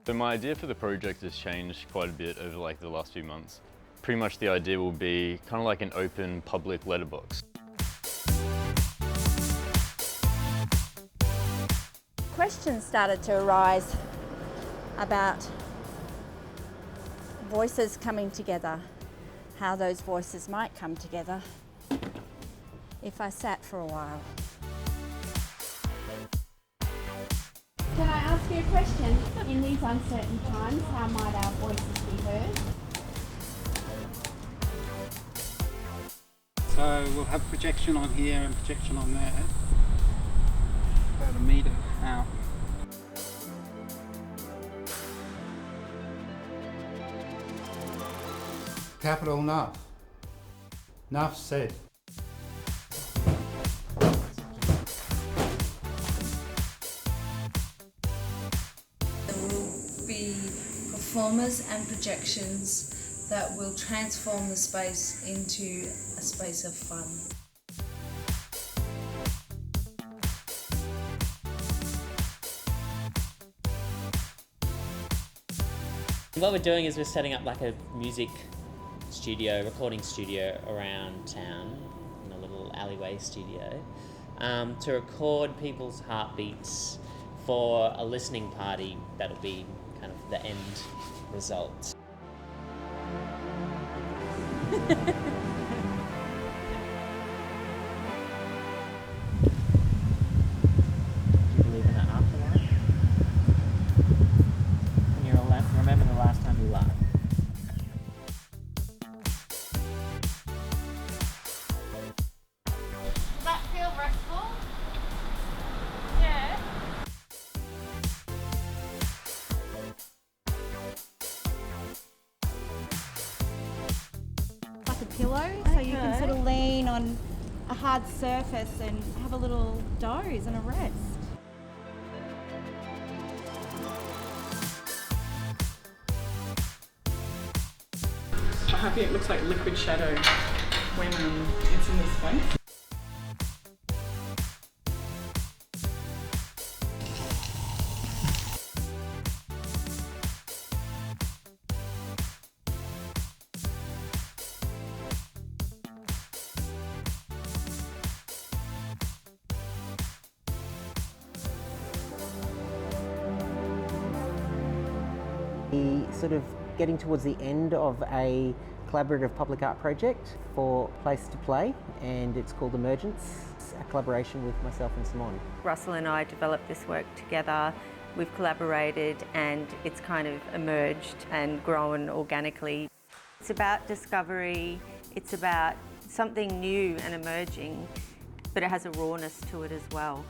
So my idea for the project has changed quite a bit over like the last few months. Pretty much the idea will be kind of like an open public letterbox. Questions started to arise about voices coming together, how those voices might come together if I sat for a while. Can I ask you a question? In these uncertain times, how might our voices be heard? So we'll have projection on here and projection on there. About a metre out. Capital enough. Enough said. There will be performers and projections that will transform the space into a space of fun. What we're doing is we're setting up like a music studio, recording studio around town, in a little alleyway studio, to record people's heartbeats for a listening party that'll be kind of the end result. Do you believe in an afterlife? When you're 11, remember the last time you laughed. Does that feel restful? Yeah. Like a pillow, so you can sort of lean on a hard surface and have a little doze and a rest. I think it looks like liquid shadow when it's in this space. Sort of getting towards the end of a collaborative public art project for Place2Play, and it's called Emergence, a collaboration with myself and Simone. Russell and I developed this work together. We've collaborated and it's kind of emerged and grown organically. It's about discovery, it's about something new and emerging, but it has a rawness to it as well.